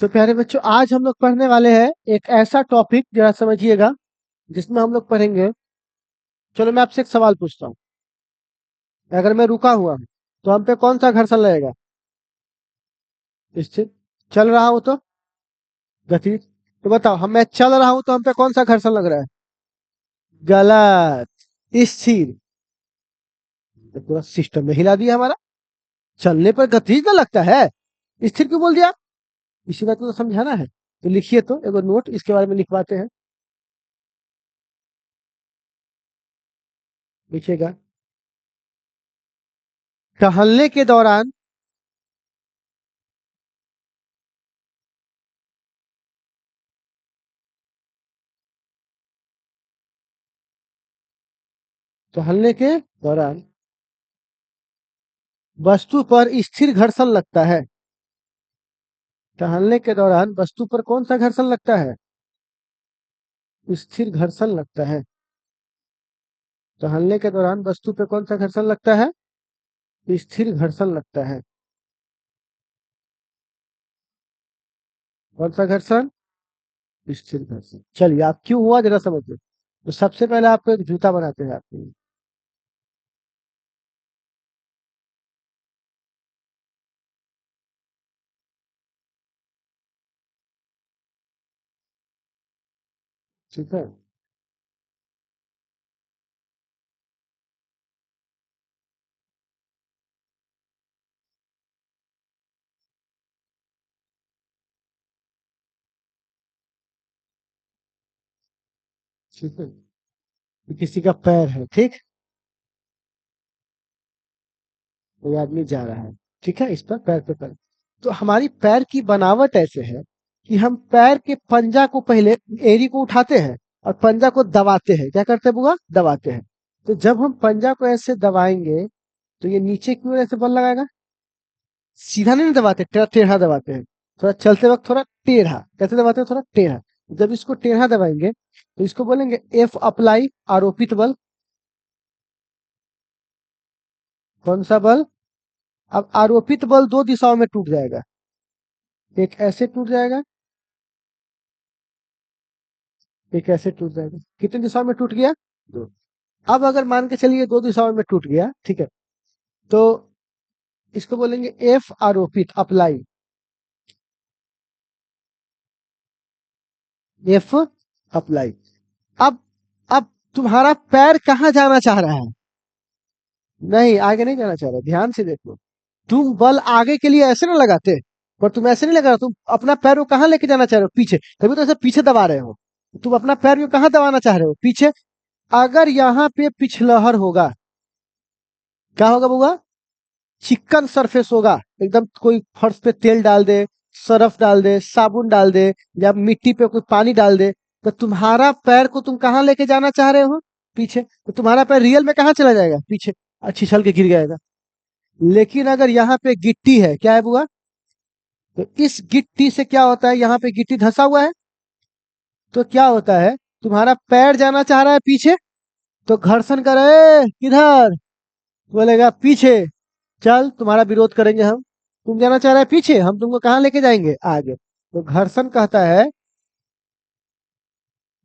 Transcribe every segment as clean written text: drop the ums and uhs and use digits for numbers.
तो प्यारे बच्चों, आज हम लोग पढ़ने वाले हैं एक ऐसा टॉपिक, जरा समझिएगा, जिसमें हम लोग पढ़ेंगे। चलो मैं आपसे एक सवाल पूछता हूँ। अगर मैं रुका हुआ हूँ तो हम पे कौन सा घर्षण लगेगा? स्थिर। चल रहा हूँ तो गति। तो बताओ, मैं चल रहा हूँ तो हम पे कौन सा घर्षण लग रहा है? गलत। स्थिर। तो पूरा सिस्टम में हिला दिया हमारा। चलने पर गति ना लगता है, स्थिर क्यों बोल दिया? इसी बात को तो समझाना है। तो लिखिए, तो एगो नोट इसके बारे में लिखवाते हैं। लिखिएगा। टहलने के दौरान टहलने के दौरान वस्तु पर स्थिर घर्षण लगता है। टहलने के दौरान वस्तु पर कौन सा घर्षण लगता है? स्थिर घर्षण लगता है। टहलने के दौरान वस्तु पर कौन सा घर्षण लगता है? स्थिर घर्षण लगता है। कौन सा घर्षण? स्थिर घर्षण। चलिए, आप क्यों हुआ जरा समझिए। तो सबसे पहले आपको एक जूता बनाते हैं आपके लिए। ठीक है। ठीक है। ये किसी का पैर है, ठीक। कोई आदमी जा रहा है, ठीक है, इस पर पैर पे पैर। तो हमारी पैर की बनावट ऐसे है कि हम पैर के पंजा को पहले, एड़ी को उठाते हैं और पंजा को दबाते हैं। क्या करते हैं बुआ? दबाते हैं। तो जब हम पंजा को ऐसे दबाएंगे तो ये नीचे की ओर ऐसे बल लगाएगा। सीधा नहीं दबाते, टेढ़ा दबाते हैं। थोड़ा चलते वक्त थोड़ा टेढ़ा कैसे दबाते हैं? थोड़ा टेढ़ा। जब इसको टेढ़ा दबाएंगे तो इसको बोलेंगे एफ अप्लाई, आरोपित बल। कौन सा बल? अब आरोपित बल दो दिशाओं में टूट जाएगा। एक ऐसे टूट जाएगा, एक ऐसे टूट जाएगा। कितनी दिशाओं में टूट गया? दो। अब अगर मान के चलिए दो दिशाओं में टूट गया, ठीक है, तो इसको बोलेंगे एफ आरोपित, अप्लाई। F apply. अब अब तुम्हारा पैर कहाँ जाना चाह रहा है? नहीं, आगे नहीं जाना चाह रहा। ध्यान से देखो, तुम बल आगे के लिए ऐसे ना लगाते, पर तुम ऐसे नहीं लगा रहे हो। तुम अपना पैर को कहाँ लेके जाना चाह रहे हो? पीछे। तभी तो ऐसे पीछे दबा रहे हो। तुम अपना पैर को कहाँ दबाना चाह रहे हो? पीछे। अगर यहाँ पे पिछलहर होगा, क्या होगा बुआ? चिकन सरफेस होगा एकदम। कोई फर्श पे तेल डाल दे, सरफ डाल दे, साबुन डाल दे, या मिट्टी पे कोई पानी डाल दे, तो तुम्हारा पैर को तुम कहाँ लेके जाना चाह रहे हो? पीछे। तो तुम्हारा पैर रियल में कहाँ चला जाएगा? पीछे। और छिछल के गिर जाएगा। लेकिन अगर यहाँ पे गिट्टी है, क्या है बुआ? तो इस गिट्टी से क्या होता है? यहाँ पे गिट्टी धंसा हुआ है, तो क्या होता है? तुम्हारा पैर जाना चाह रहा है पीछे, तो घर्षण करे किधर? बोलेगा पीछे। चल, तुम्हारा विरोध करेंगे हम। तुम जाना चाह रहे है पीछे, हम तुमको कहाँ लेके जाएंगे? आगे। तो घर्षण कहता है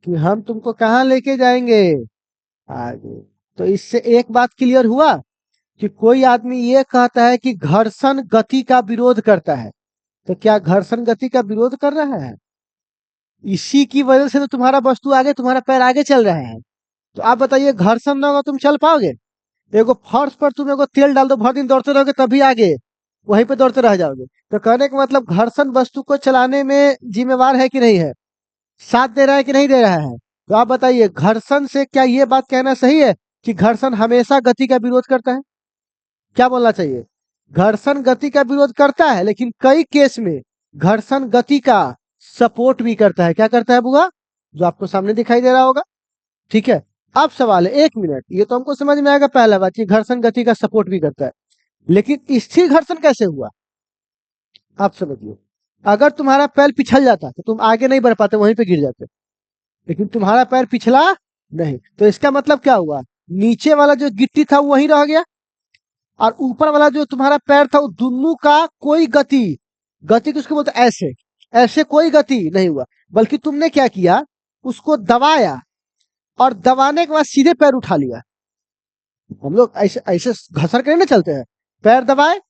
कि हम तुमको कहाँ लेके जाएंगे? आगे। तो इससे एक बात क्लियर हुआ कि कोई आदमी ये कहता है कि घर्षण गति का विरोध करता है, तो क्या घर्षण गति का विरोध कर रहा है? इसी की वजह से तो तुम्हारा वस्तु आगे, तुम्हारा पैर आगे चल रहा है। तो आप बताइए, घर्षण ना होगा तुम चल पाओगे? एगो फर्श पर तुम एगो तेल डाल दो, भर दिन दौड़ते रहोगे तभी आगे वहीं पे दौड़ते रह जाओगे। तो कहने का मतलब, घर्षण वस्तु को चलाने में जिम्मेवार है कि नहीं है? साथ दे रहा है कि नहीं दे रहा है? तो आप बताइए, घर्षण से क्या ये बात कहना सही है कि घर्षण हमेशा गति का विरोध करता है? क्या बोलना चाहिए? घर्षण गति का विरोध करता है, लेकिन कई केस में घर्षण गति का सपोर्ट भी करता है। क्या करता है बुआ? जो आपको सामने दिखाई दे रहा होगा। ठीक है। अब सवाल है, 1 मिनट, ये तो हमको समझ में आएगा पहला बात, कि घर्षण गति का सपोर्ट भी करता है, लेकिन स्थिर घर्षण कैसे हुआ? आप समझिए। अगर तुम्हारा पैर पिछल जाता तो तुम आगे नहीं बढ़ पाते, वहीं पे गिर जाते। लेकिन तुम्हारा पैर पिछला नहीं, तो इसका मतलब क्या हुआ? नीचे वाला जो गिट्टी था वो वहीं रह गया, और ऊपर वाला जो तुम्हारा पैर था, वो दोनों का कोई गति, गति किसको बोलते हैं? ऐसे। ऐसे कोई गति नहीं हुआ, बल्कि तुमने क्या किया, उसको दबाया, और दबाने के बाद सीधे पैर उठा लिया। हम लोग ऐसे ऐसे घसर के नहीं ना चलते हैं, पैर दबाए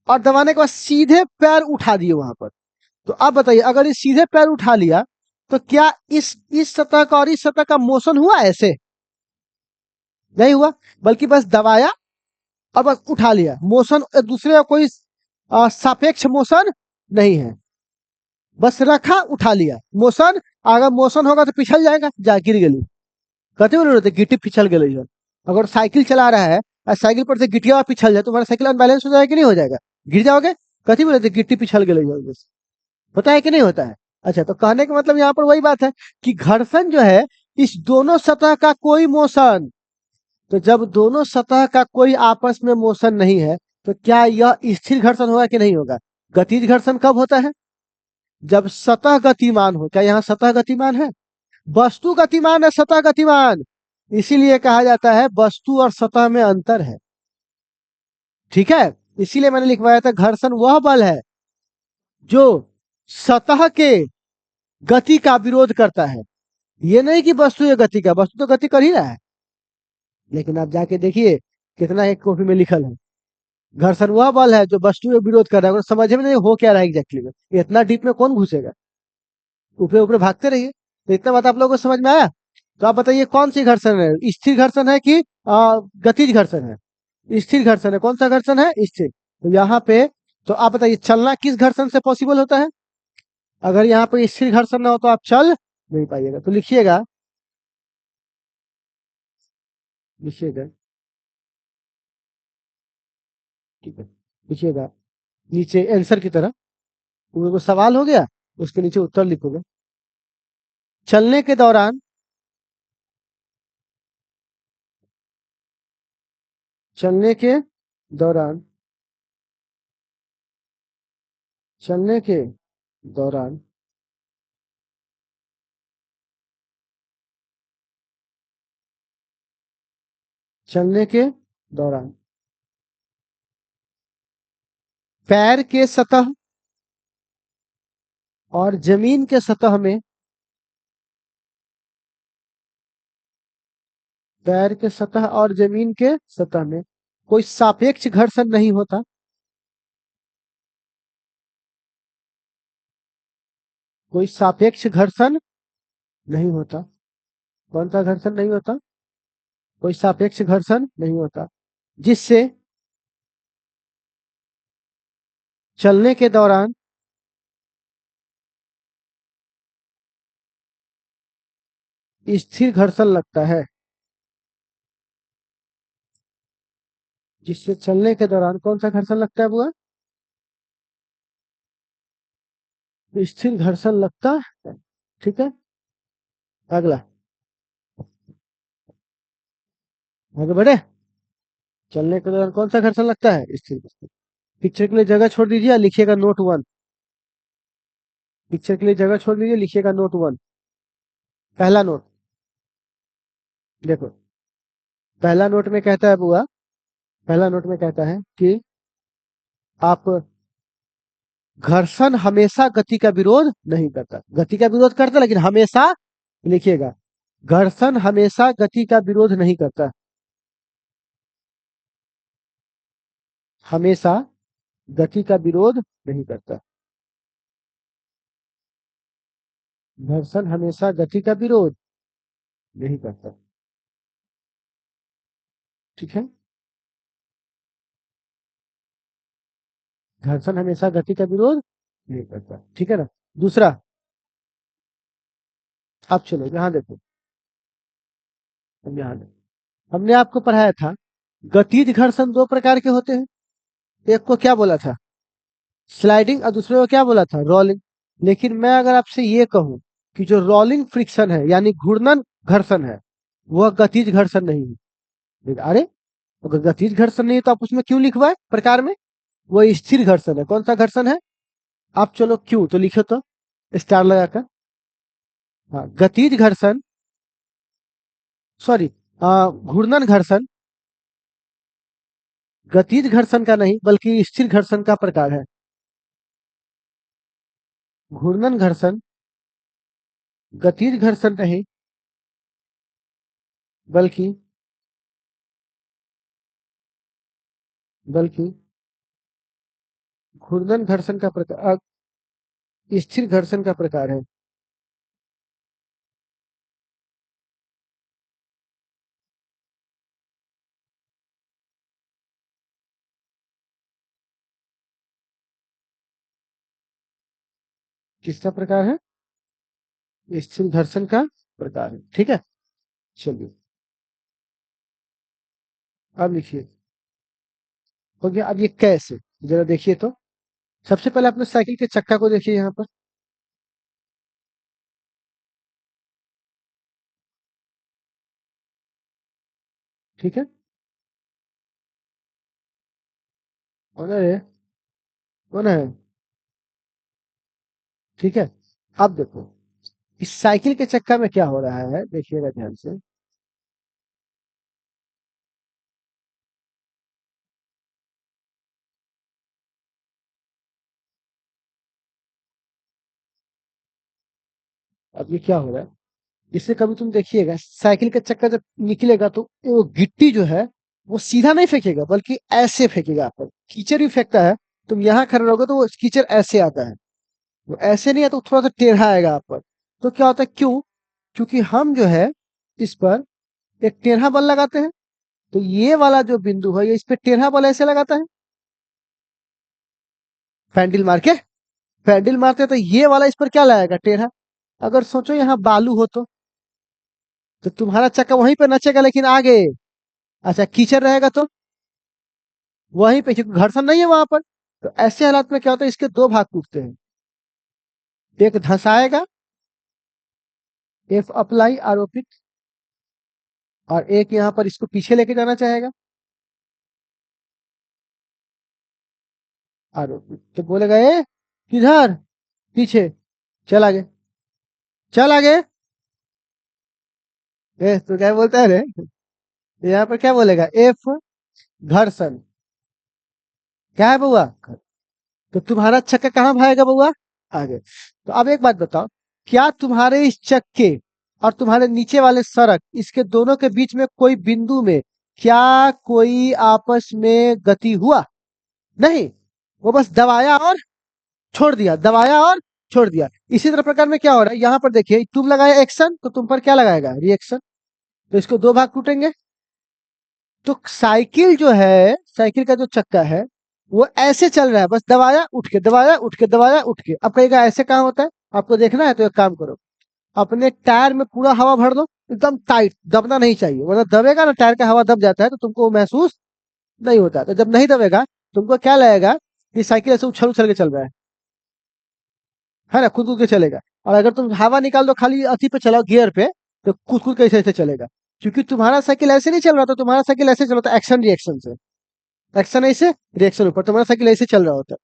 और दबाने के बाद सीधे पैर उठा दिए वहां पर। तो अब बताइए, अगर ये सीधे पैर उठा लिया, तो क्या इस सतह का और इस सतह का मोशन हुआ? ऐसे नहीं हुआ, बल्कि बस दबाया और बस उठा लिया। मोशन एक दूसरे का कोई सापेक्ष मोशन नहीं है, बस रखा उठा लिया। मोशन, अगर मोशन होगा तो पिछल जाएगा, जा गिर गई, कहते हो ना, गिट्टी पिछल गई है। अगर साइकिल चला रहा है और साइकिल पर से गिटिया पिछल जाए, तुम्हारा साइकिल अनबैलेंस हो जाएगा कि नहीं हो जाएगा, गिर जाओगे। कहते बोले गिट्टी पिछल गई है, होता है कि नहीं होता है? अच्छा, तो कहने का मतलब यहाँ पर वही बात है कि घर्षण जो है, इस दोनों सतह का कोई मोशन। तो जब दोनों सतह का कोई आपस में मोशन नहीं है, तो क्या यह स्थिर घर्षण होगा कि नहीं होगा? गतिज घर्षण कब होता है? जब सतह गतिमान हो। क्या यहाँ सतह गतिमान है? वस्तु गतिमान है, सतह गतिमान। इसीलिए कहा जाता है वस्तु और सतह में अंतर है। ठीक है, इसीलिए मैंने लिखवाया था घर्षण वह बल है जो सतह के गति का विरोध करता है। ये नहीं कि वस्तु या गति का, वस्तु तो गति कर ही रहा है, लेकिन आप जाके देखिए कितना एक कॉपी में लिखल है, घर्षण वह बल है जो वस्तु का विरोध कर रहा है। और समझ में नहीं हो क्या रहा है एग्जैक्टली में, इतना डीप में कौन घुसेगा, ऊपर ऊपर भागते रहिए। तो इतना बात आप लोगों को समझ में आया? तो आप बताइए कौन सी घर्षण है, स्थिर घर्षण है कि गतिज घर्षण है? स्थिर घर्षण है। कौन सा घर्षण है? स्थिर। तो यहाँ पे, तो आप बताइए चलना किस घर्षण से पॉसिबल होता है? अगर यहाँ पे स्थिर घर्षण ना हो तो आप चल नहीं पाइएगा। तो लिखिएगा, लिखिएगा, ठीक है, लिखिएगा नीचे आंसर की तरह। वो सवाल हो गया, उसके नीचे उत्तर लिखोगे। चलने के दौरान, चलने के दौरान, चलने के दौरान चलने के दौरान पैर के सतह और जमीन के सतह में, पैर के सतह और जमीन के सतह में कोई सापेक्ष घर्षण नहीं होता। कोई सापेक्ष घर्षण नहीं होता। कौन सा घर्षण नहीं होता? कोई सापेक्ष घर्षण नहीं होता, जिससे चलने के दौरान स्थिर घर्षण लगता है। जिससे चलने के दौरान कौन सा घर्षण लगता है बुआ? स्थिर घर्षण लगता है। ठीक है, अगला, आगे बढ़े। चलने के दौरान कौन सा घर्षण लगता है? स्थिर घर्षण। पिक्चर के लिए जगह छोड़ दीजिए, लिखिएगा नोट 1। पिक्चर के लिए जगह छोड़ दीजिए, लिखिएगा नोट 1। पहला नोट देखो, पहला नोट में कहता है बुआ, पहला नोट में कहता है कि आप, घर्षण हमेशा गति का विरोध नहीं करता। गति का विरोध करता लेकिन हमेशा, लिखिएगा, घर्षण हमेशा गति का विरोध नहीं करता। हमेशा गति का विरोध नहीं करता। घर्षण हमेशा गति का विरोध नहीं करता। ठीक है, घर्षण हमेशा गति का विरोध नहीं करता। ठीक है ना? दूसरा, अब चलो यहाँ देखो, हम यहाँ देखो, हमने आपको पढ़ाया था गतिज घर्षण दो प्रकार के होते हैं। एक को क्या बोला था? स्लाइडिंग, और दूसरे को क्या बोला था? रोलिंग। लेकिन मैं अगर आपसे ये कहूं कि जो रोलिंग फ्रिक्शन है यानी घूर्णन घर्षण है, वह गतिज घर्षण नहीं है। अरे, अगर गतिज घर्षण नहीं है तो आप उसमें क्यों लिखवाए प्रकार में? वो स्थिर घर्षण है। कौन सा घर्षण है? आप चलो क्यों तो लिखो तो, स्टार लगाकर। हाँ, गतिज घर्षण, सॉरी, घूर्णन घर्षण गतिज घर्षण का नहीं बल्कि स्थिर घर्षण का प्रकार है। घूर्णन घर्षण, गतिज घर्षण नहीं, बल्कि बल्कि घूर्णन घर्षण का प्रकार, स्थिर घर्षण का प्रकार है। किसका प्रकार है? स्थिर घर्षण का प्रकार है। ठीक है, चलिए अब लिखिए। हो गया। अब ये कैसे, जरा देखिए तो। सबसे पहले अपने साइकिल के चक्का को देखिए यहाँ पर। ठीक है, ऑनर है, ऑनर है। ठीक है, अब देखो इस साइकिल के चक्का में क्या हो रहा है, देखिएगा ध्यान से। अब ये क्या हो रहा है, इससे कभी तुम देखिएगा साइकिल का चक्का जब निकलेगा तो वो गिट्टी जो है वो सीधा नहीं फेंकेगा, बल्कि ऐसे फेंकेगा। आप पर कीचड़ भी फेंकता है, तुम यहाँ खड़े रहोगे तो वो कीचड़ ऐसे आता है, वो ऐसे नहीं आता, वो थोड़ा सा टेढ़ा आएगा आप पर। तो क्या होता है, क्यों? क्योंकि हम जो है इस पर एक टेढ़ा बल लगाते हैं। तो ये वाला जो बिंदु है ये इस पे टेढ़ा बल ऐसे लगाता है, पैंडल मार के। पैंडल मारते हैं तो ये वाला इस पर क्या लगाएगा, टेढ़ा। अगर सोचो यहाँ बालू हो तो तुम्हारा चक्का वहीं पे नचेगा, लेकिन आगे। अच्छा, कीचड़ रहेगा तो वहीं पे, क्योंकि घर्षण नहीं है वहां पर। तो ऐसे हालात में क्या होता है, इसके दो भाग टूटते हैं। एक धंसाएगा, एफ अप्लाई आरोपित, और एक यहाँ पर इसको पीछे लेके जाना चाहेगा, आरोपित। तो बोलेगा ए किधर, पीछे, चल आगे, चल आगे। ए तो क्या बोलता है रे, यहाँ पर क्या बोलेगा, एफ घर्षण। क्या है बउआ, तो तुम्हारा चक्का कहाँ भागेगा बउआ, आगे। तो अब एक बात बताओ, क्या तुम्हारे इस चक्के और तुम्हारे नीचे वाले सड़क, इसके दोनों के बीच में कोई बिंदु में क्या कोई आपस में गति हुआ? नहीं, वो बस दबाया और छोड़ दिया, दबाया और छोड़ दिया। इसी तरह प्रकार में क्या हो रहा है, यहाँ पर देखिए, तुम लगाया एक्शन तो तुम पर क्या लगाएगा, रिएक्शन। तो इसको दो भाग टूटेंगे। तो साइकिल जो है, साइकिल का जो चक्का है वो ऐसे चल रहा है, बस दबाया उठ के, दबाया उठ के, दबाया उठ के। अब कहेगा ऐसे कहाँ होता है, आपको देखना है तो एक काम करो, अपने टायर में पूरा हवा भर दो, एकदम टाइट, दबना नहीं चाहिए, वरना दबेगा ना, टायर का हवा दब जाता है तो तुमको वो महसूस नहीं होता। तो जब नहीं दबेगा तुमको क्या लगेगा कि साइकिल ऐसे उछल उछल के चल रहा है ना, कूद कूद के चलेगा। और अगर तुम हवा निकाल दो खाली अथी पे चलाओ, गियर पे, तो कूद कूद के ऐसे ऐसे चलेगा। क्योंकि तुम्हारा साइकिल ऐसे नहीं चल रहा था, तुम्हारा साइकिल ऐसे चल रहा था, एक्शन रिएक्शन से। एक्शन ऐसे, रिएक्शन ऊपर, तुम्हारा साइकिल ऐसे चल रहा होता है।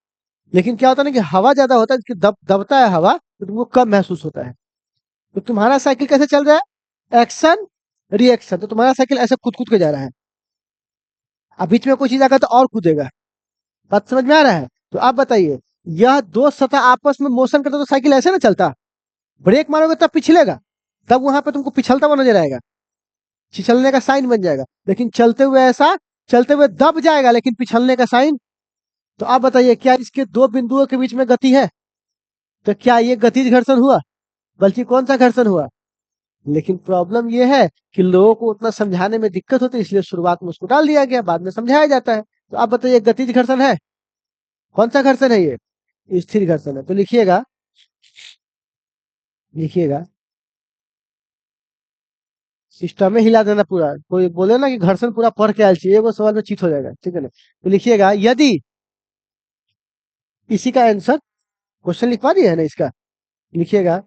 लेकिन क्या होता है ना कि हवा ज्यादा होता है, कि दबता है हवा तो तुमको कम महसूस होता है। तो तुम्हारा साइकिल कैसे चल रहा है, एक्शन रिएक्शन। तो तुम्हारा साइकिल ऐसे कूद कूद के जा रहा है, अब बीच में कोई चीज आकर तो और कूदेगा। बात समझ में आ रहा है? तो आप बताइए, यह दो सतह आपस में मोशन करते तो साइकिल ऐसे ना चलता। ब्रेक मारोगे तब पिछलेगा, तब वहां पे तुमको पिछलता हुआ नजर आएगा, फिसलने का साइन बन जाएगा। लेकिन चलते हुए ऐसा, चलते हुए दब जाएगा लेकिन पिछलने का साइन। तो आप बताइए, क्या इसके दो बिंदुओं के बीच में गति है? तो क्या ये गतिज घर्षण हुआ? बल्कि कौन सा घर्षण हुआ? लेकिन प्रॉब्लम ये है कि लोगों को उतना समझाने में दिक्कत होती है, इसलिए शुरुआत में उसको डाल दिया गया, बाद में समझाया जाता है। तो आप बताइए, गतिज घर्षण है? कौन सा घर्षण है ये? स्थिर घर्षण है। तो लिखिएगा, लिखिएगा, सिस्टम में हिला देना पूरा। कोई बोले ना कि घर्षण पूरा पढ़ के आयल चाहिए, वो सवाल में चीट हो जाएगा, ठीक है ना। तो लिखिएगा, यदि, इसी का आंसर, क्वेश्चन लिख पा रही है ना इसका, लिखिएगा,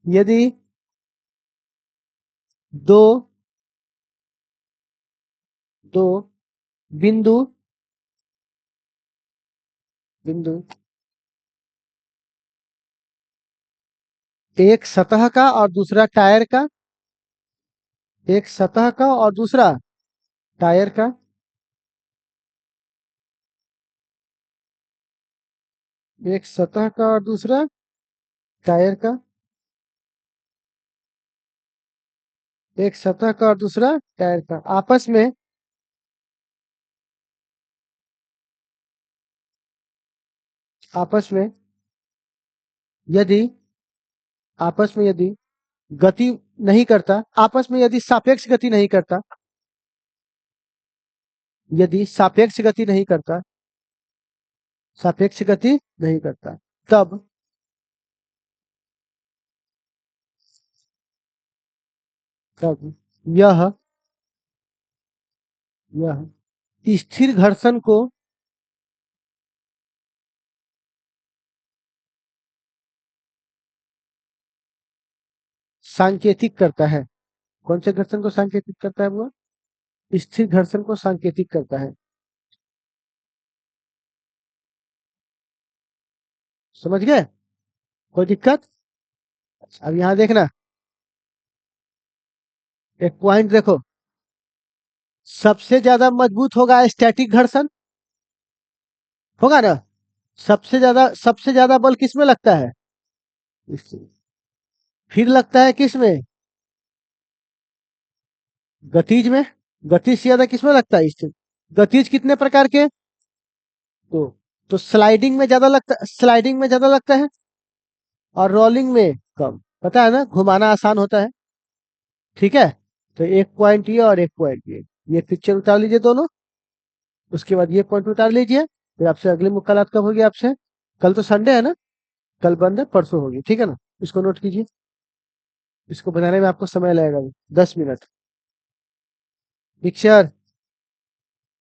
यदि दो दो बिंदु बिंदु एक सतह का और दूसरा टायर का, एक सतह का और दूसरा टायर का, एक सतह का और दूसरा टायर का। एक सतह का और दूसरा टायर का, आपस में यदि आपस में यदि गति नहीं करता, आपस में यदि सापेक्ष गति नहीं करता, यदि सापेक्ष गति नहीं करता, सापेक्ष गति नहीं करता, तब तब यह यह स्थिर घर्षण को सांकेतिक करता है। कौन से घर्षण को सांकेतिक करता है वो? स्थिर घर्षण को सांकेतिक करता है। समझ गए? कोई दिक्कत? अब यहाँ देखना, एक पॉइंट देखो। सबसे ज्यादा मजबूत होगा स्टैटिक घर्षण, होगा ना? सबसे ज्यादा बल किसमें लगता है? इसमें। फिर लगता है किसमें? गतिज में। गतिज से ज्यादा किसमें लगता है? इससे। गतिज कितने प्रकार के? तो तो स्लाइडिंग में ज्यादा लगता है और रोलिंग में कम। पता है ना, घुमाना आसान होता है। ठीक है, तो एक पॉइंट ये और एक पॉइंट ये पिक्चर उतार लीजिए दोनों। उसके बाद ये पॉइंट उतार लीजिए। फिर आपसे अगली मुलाकात कब होगी आपसे? कल तो संडे है ना, कल बंद है, परसों होगी, ठीक है ना? इसको नोट कीजिए। इसको बनाने में आपको समय लगेगा 10 मिनट। पिक्चर